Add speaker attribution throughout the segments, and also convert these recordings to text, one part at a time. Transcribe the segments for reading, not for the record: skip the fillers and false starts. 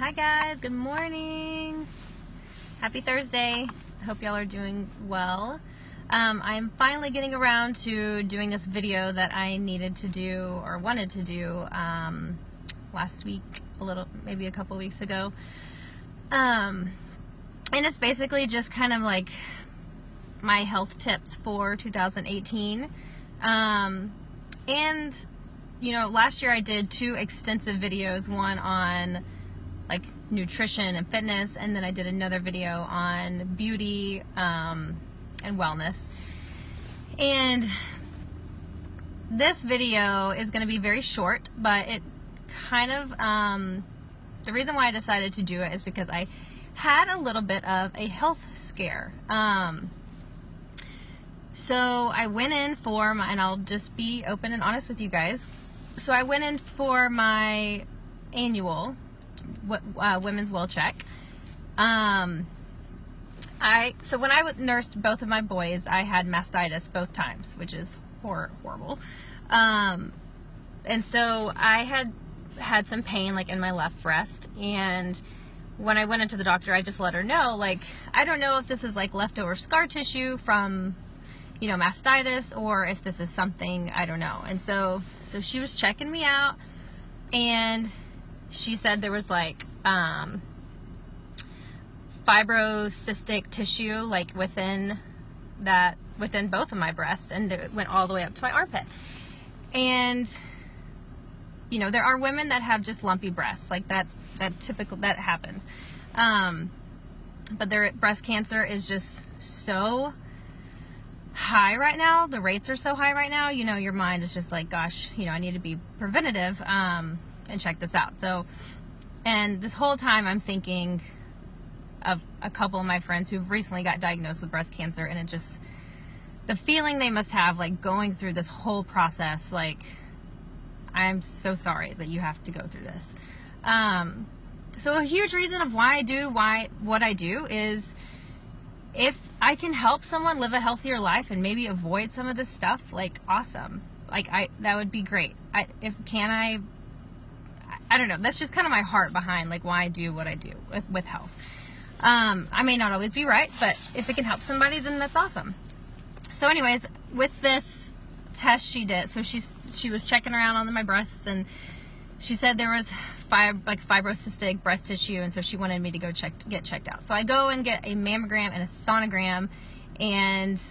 Speaker 1: Hi guys, good morning. Happy Thursday. I hope y'all are doing well. I'm finally getting around to doing this video that I needed to do or wanted to do last week, maybe a couple weeks ago. And it's basically just kind of like my health tips for 2018. And you know, last year I did 2 extensive videos, one on like nutrition and fitness, and then I did another video on beauty and wellness. And this video is going to be very short, but it kind of the reason why I decided to do it is because I had a little bit of a health scare. So I went in for my, and I'll just be open and honest with you guys. So I went in for my annual women's well check. So when I nursed both of my boys, I had mastitis both times, which is horrible. And so I had some pain like in my left breast, and when I went into the doctor, I just let her know, like, I don't know if this is like leftover scar tissue from, you know, mastitis, or if this is something, I don't know. And so she was checking me out, and she said there was like fibrocystic tissue like within both of my breasts, and it went all the way up to my armpit. And you know, there are women that have just lumpy breasts, like that happens. But their breast cancer is just so high right now. The rates are so high right now. You know, your mind is just like, gosh, you know, I need to be preventative and check this out. So, and this whole time I'm thinking of a couple of my friends who've recently got diagnosed with breast cancer, and it just, the feeling they must have like going through this whole process, like, I'm so sorry that you have to go through this. So a huge reason of why I do what I do is, if I can help someone live a healthier life and maybe avoid some of this stuff, like, awesome. Like, that would be great. I don't know. That's just kind of my heart behind like why I do what I do with health. I may not always be right, but if it can help somebody, then that's awesome. So anyways, with this test she did, so she was checking around on my breasts, and she said there was fibrocystic breast tissue, and so she wanted me to go get checked out. So I go and get a mammogram and a sonogram, and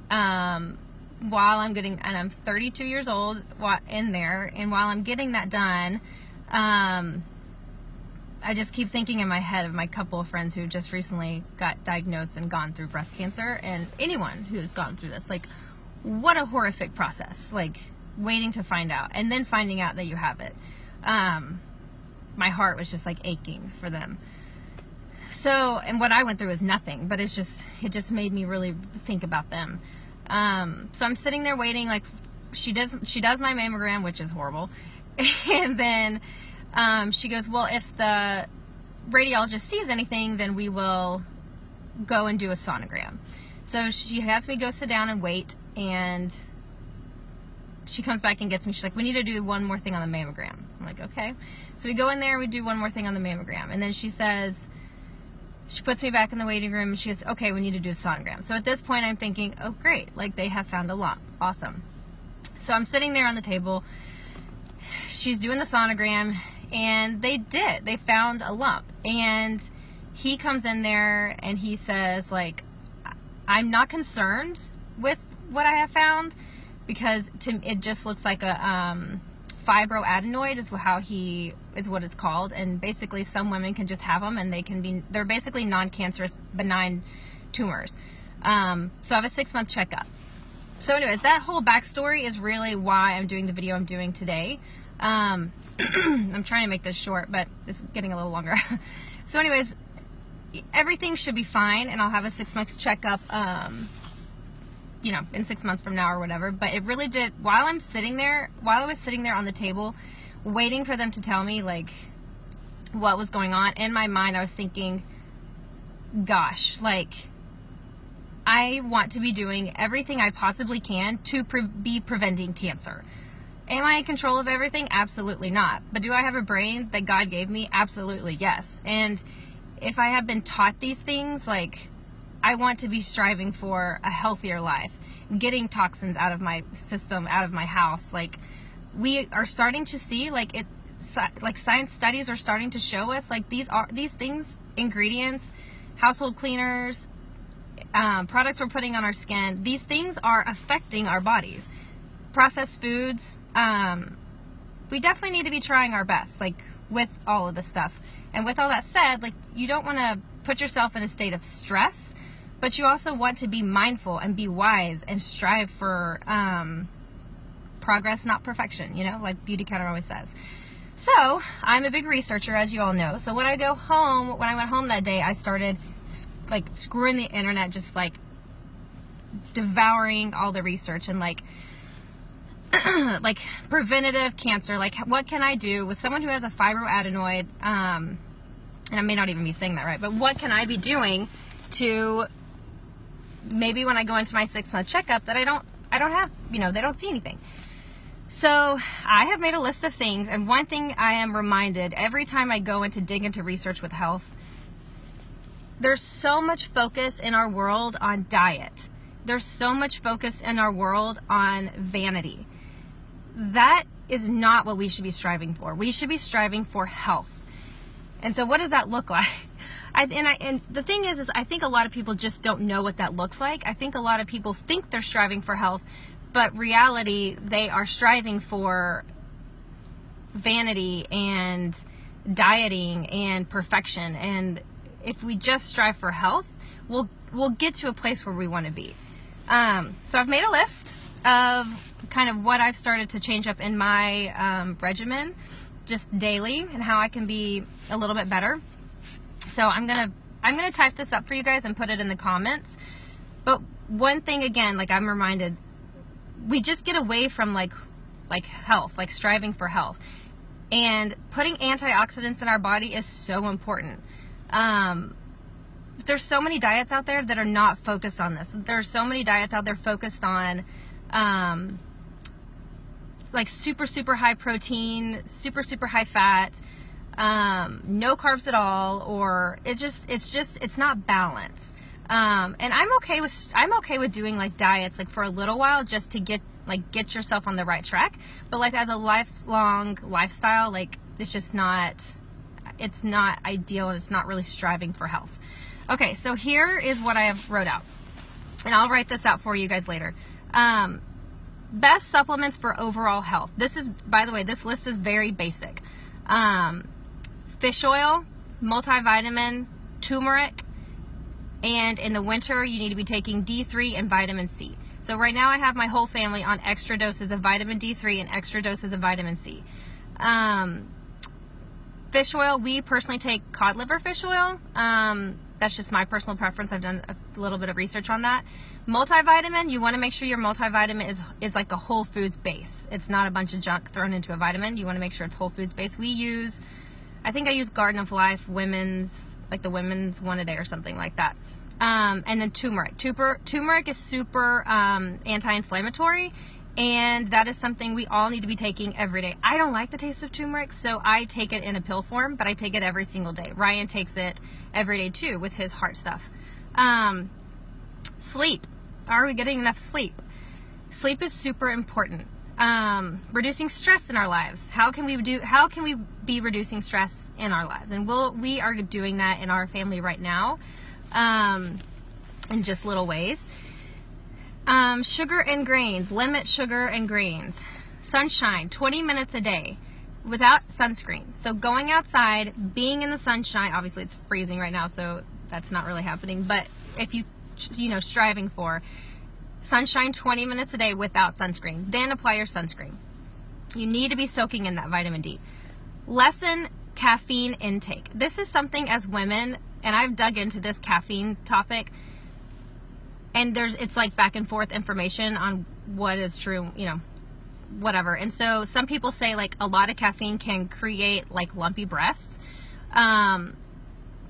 Speaker 1: while I'm getting, and I'm 32 years old in there, and while I'm getting that done, I just keep thinking in my head of my couple of friends who just recently got diagnosed and gone through breast cancer, and anyone who's gone through this, like, what a horrific process, like waiting to find out and then finding out that you have it. My heart was just like aching for them. So, and what I went through is nothing, but it just made me really think about them. So I'm sitting there waiting, like, she does my mammogram, which is horrible. And then she goes, well, if the radiologist sees anything, then we will go and do a sonogram. So she has me go sit down and wait, and she comes back and gets me. She's like, we need to do one more thing on the mammogram. I'm like, okay. So we go in there, we do one more thing on the mammogram, and then she says, she puts me back in the waiting room, and she goes, okay, we need to do a sonogram. So at this point I'm thinking, oh great, like they have found a lump. Awesome. So I'm sitting there on the table, she's doing the sonogram, and they found a lump. And he comes in there and he says, like, I'm not concerned with what I have found, because it just looks like a fibroadenoid is what it's called, and basically some women can just have them, and they're basically non-cancerous benign tumors. So I have a 6-month checkup. So anyways, that whole backstory is really why I'm doing the video I'm doing today. I'm trying to make this short, but it's getting a little longer. So anyways, everything should be fine, and I'll have a 6-month checkup, you know, in 6 months from now or whatever. But it really did, while I was sitting there on the table waiting for them to tell me like what was going on, in my mind I was thinking, gosh, like, I want to be doing everything I possibly can to be preventing cancer. Am I in control of everything? Absolutely not. But do I have a brain that God gave me? Absolutely yes. And if I have been taught these things, like, I want to be striving for a healthier life, getting toxins out of my system, out of my house. Like, we are starting to see, like science studies are starting to show us, like, these things, ingredients, household cleaners, products we're putting on our skin, these things are affecting our bodies. Processed foods, we definitely need to be trying our best, like, with all of this stuff. And with all that said, like, you don't want to put yourself in a state of stress, but you also want to be mindful and be wise and strive for progress, not perfection, you know, like Beauty Counter always says. So I'm a big researcher, as you all know. So when I went home that day, I started like screwing the internet, just like devouring all the research and like like preventative cancer, like what can I do with someone who has a fibroadenoid, and I may not even be saying that right, but what can I be doing to maybe when I go into my 6-month checkup that I don't have, you know, they don't see anything. So I have made a list of things, and one thing I am reminded every time I go into dig into research with health, there's so much focus in our world on diet. There's so much focus in our world on vanity. That is not what we should be striving for. We should be striving for health. And so what does that look like? And the thing is I think a lot of people just don't know what that looks like. I think a lot of people think they're striving for health, but reality, they are striving for vanity and dieting and perfection. And if we just strive for health, we'll get to a place where we want to be. So I've made a list of kind of what I've started to change up in my regimen just daily and how I can be a little bit better. So I'm gonna type this up for you guys and put it in the comments. But one thing again, like I'm reminded, we just get away from like health, like striving for health, and putting antioxidants in our body is so important. There's so many diets out there that are not focused on this. There's so many diets out there focused on like super high protein, super high fat, no carbs at all, or it's not balanced. And I'm okay with doing like diets like for a little while just to get yourself on the right track. But like as a lifelong lifestyle, like it's not ideal, and it's not really striving for health. Okay, so here is what I have wrote out, and I'll write this out for you guys later. Best supplements for overall health. This is, by the way, this list is very basic. Fish oil, multivitamin, turmeric, and in the winter you need to be taking D3 and vitamin C. So right now I have my whole family on extra doses of vitamin D3 and extra doses of vitamin C. Fish oil, we personally take cod liver fish oil. That's just my personal preference. I've done a little bit of research on that. Multivitamin, you want to make sure your multivitamin is like a whole foods base. It's not a bunch of junk thrown into a vitamin. You want to make sure it's whole foods base. I think I use Garden of Life women's, like the women's one a day or something like that. And then turmeric. Turmeric is super anti-inflammatory, and that is something we all need to be taking every day. I don't like the taste of turmeric, so I take it in a pill form, but I take it every single day. Ryan takes it every day too with his heart stuff. Sleep. Are we getting enough sleep? Sleep is super important. Reducing stress in our lives. How can we be reducing stress in our lives? And we are doing that in our family right now, in just little ways. Sugar and grains. Limit sugar and grains. Sunshine, 20 minutes a day without sunscreen. So going outside, being in the sunshine, obviously it's freezing right now, so that's not really happening, but if striving for sunshine 20 minutes a day without sunscreen, then apply your sunscreen. You need to be soaking in that vitamin D. Lessen caffeine intake. This is something as women, and I've dug into this caffeine topic, and it's like back and forth information on what is true, whatever. And so some people say like a lot of caffeine can create like lumpy breasts.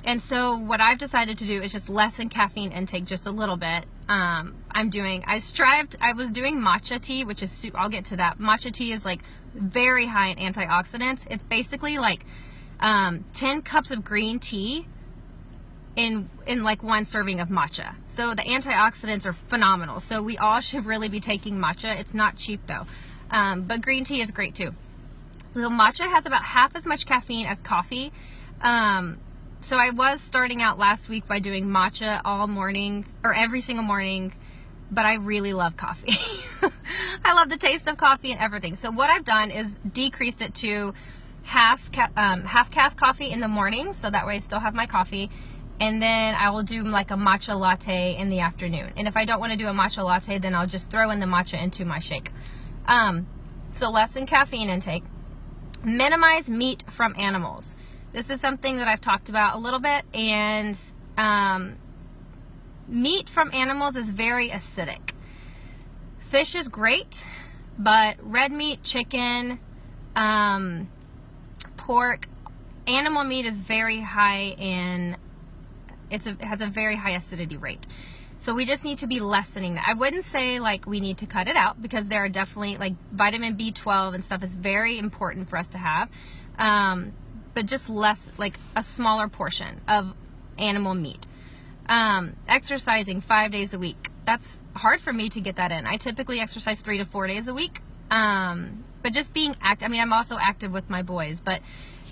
Speaker 1: And so what I've decided to do is just lessen caffeine intake just a little bit. I was doing matcha tea, which is, I'll get to that. Matcha tea is like very high in antioxidants. It's basically like 10 cups of green tea in like one serving of matcha. So the antioxidants are phenomenal. So we all should really be taking matcha. It's not cheap though. But green tea is great too. So matcha has about half as much caffeine as coffee. So I was starting out last week by doing matcha all morning or every single morning, but I really love coffee. I love the taste of coffee and everything. So what I've done is decreased it to half calf coffee in the morning, so that way I still have my coffee, and then I will do like a matcha latte in the afternoon. And if I don't want to do a matcha latte, then I'll just throw in the matcha into my shake. So lessen caffeine intake. Minimize meat from animals. This is something that I've talked about a little bit, and meat from animals is very acidic. Fish is great, but red meat, chicken, pork, animal meat is very high in, it has a very high acidity rate. So we just need to be lessening that. I wouldn't say like we need to cut it out, because there are definitely like vitamin B12 and stuff is very important for us to have. But just less, like a smaller portion of animal meat. Exercising 5 days a week. That's hard for me to get that in. I typically exercise 3 to 4 days a week. But just being active, I mean, I'm also active with my boys, but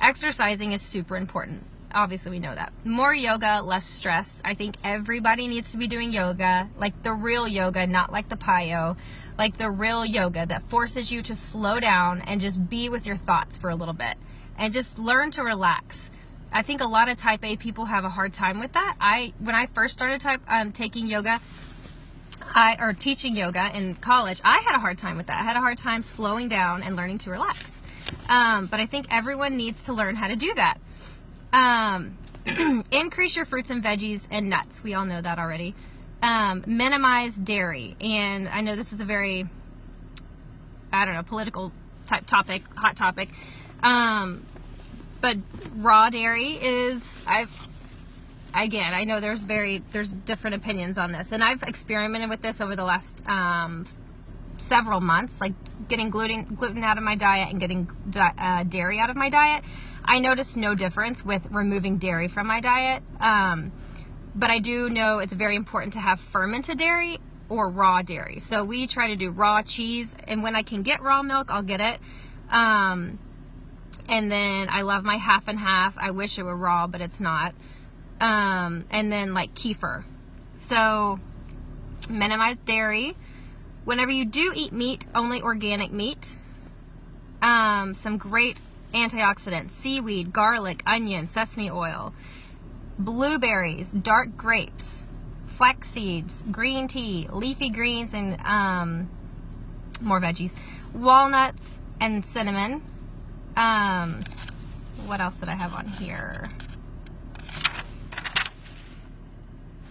Speaker 1: exercising is super important. Obviously, we know that. More yoga, less stress. I think everybody needs to be doing yoga, like the real yoga, not like the PIO, like the real yoga that forces you to slow down and just be with your thoughts for a little bit and just learn to relax. I think a lot of type A people have a hard time with that. When I first started taking yoga, or teaching yoga in college, I had a hard time with that. I had a hard time slowing down and learning to relax. But I think everyone needs to learn how to do that. Increase your fruits and veggies and nuts. We all know that already. Minimize dairy. And I know this is a very, I don't know, political type topic, hot topic. But raw dairy is, I know there's different opinions on this, and I've experimented with this over the last several months, like getting gluten out of my diet and getting dairy out of my diet. I noticed no difference with removing dairy from my diet, but I do know it's very important to have fermented dairy or raw dairy. So we try to do raw cheese, and when I can get raw milk, I'll get it. And then I love my half and half. I wish it were raw, but it's not. And then like kefir. So minimize dairy. Whenever you do eat meat, only organic meat. Some great antioxidants: seaweed, garlic, onion, sesame oil, blueberries, dark grapes, flax seeds, green tea, leafy greens, and more veggies, walnuts, and cinnamon. What else did I have on here?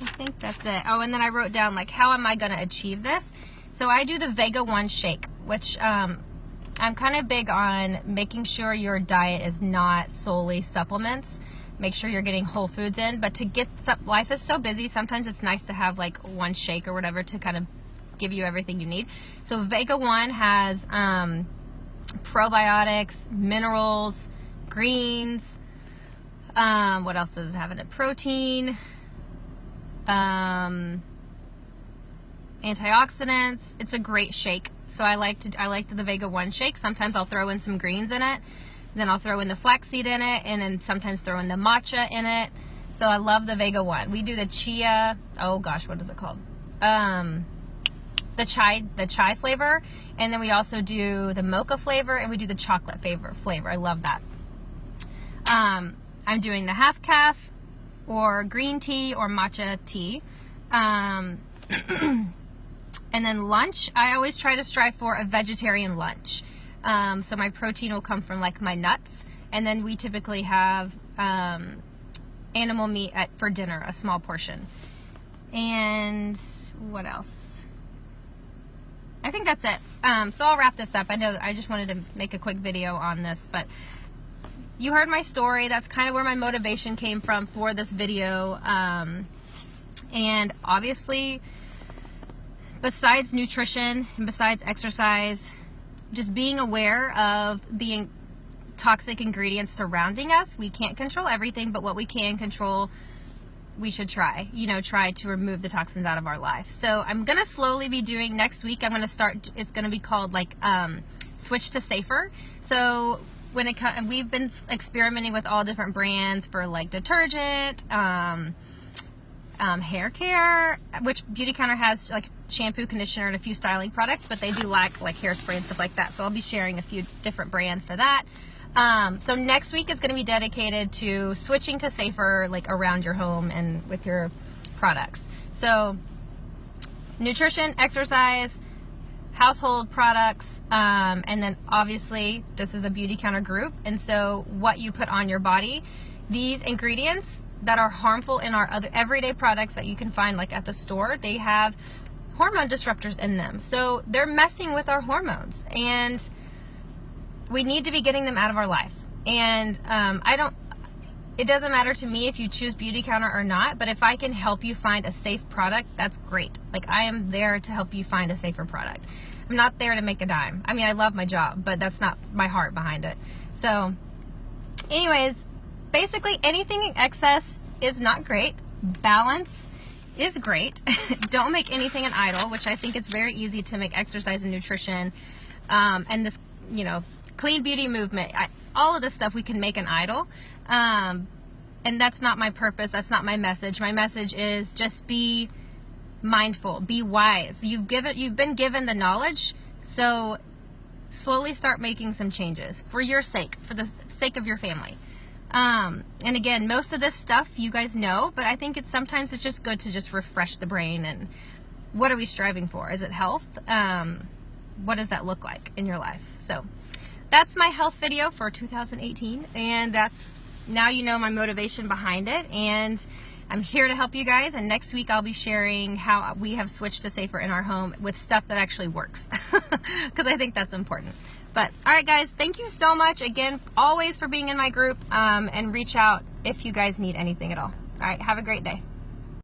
Speaker 1: I think that's it. Oh, and then I wrote down like, how am I going to achieve this? So I do the Vega 1 shake, which I'm kind of big on making sure your diet is not solely supplements. Make sure you're getting whole foods in, but to get life is so busy, sometimes it's nice to have like one shake or whatever to kind of give you everything you need. So Vega 1 has probiotics, minerals, greens, what else does it have in it? Protein, antioxidants. It's a great shake. So I liked the Vega 1 shake. Sometimes I'll throw in some greens in it, then I'll throw in the flaxseed in it, and then sometimes throw in the matcha in it. So I love the Vega 1. We do the chia, oh gosh, what is it called? The chai flavor, and then we also do the mocha flavor, and we do the chocolate flavor. I love that. I'm doing the half calf or green tea or matcha tea. And then lunch, I always try to strive for a vegetarian lunch. So my protein will come from like my nuts, and then we typically have animal meat for dinner, a small portion. And what else? I think that's it. So I'll wrap this up. I know I just wanted to make a quick video on this, but you heard my story. That's kind of where my motivation came from for this video. And obviously besides nutrition and besides exercise, just being aware of the toxic ingredients surrounding us. We can't control everything, but what we can control, we should try to remove the toxins out of our life. So I'm going to slowly be doing, next week I'm going to start, it's going to be called like switch to safer. So when we've been experimenting with all different brands for like detergent, hair care, which Beauty Counter has like shampoo, conditioner, and a few styling products, but they do lack like hairspray and stuff like that. So I'll be sharing a few different brands for that. So next week is going to be dedicated to switching to safer, like around your home and with your products. So nutrition, exercise, household products, and then obviously this is a Beauty Counter group, and so what you put on your body, these ingredients that are harmful in our other everyday products that you can find like at the store, they have hormone disruptors in them. So they're messing with our hormones, and we need to be getting them out of our life. And it doesn't matter to me if you choose Beauty Counter or not, but if I can help you find a safe product, that's great. Like, I am there to help you find a safer product. I'm not there to make a dime. I mean, I love my job, but that's not my heart behind it. So anyways, basically anything in excess is not great. Balance is great. Don't make anything an idol, which I think it's very easy to make exercise and nutrition, and this, clean beauty movement. All of this stuff we can make an idol. And that's not my purpose. That's not my message. My message is just be mindful, be wise. You've been given the knowledge, so slowly start making some changes for your sake, for the sake of your family. And again, most of this stuff you guys know, but I think sometimes it's just good to just refresh the brain. And what are we striving for? Is it health? What does that look like in your life? So that's my health video for 2018, and that's, now you know my motivation behind it, and I'm here to help you guys. And next week I'll be sharing how we have switched to safer in our home with stuff that actually works, because I think that's important. But all right guys, thank you so much again, always, for being in my group, and reach out if you guys need anything at all. All right, have a great day.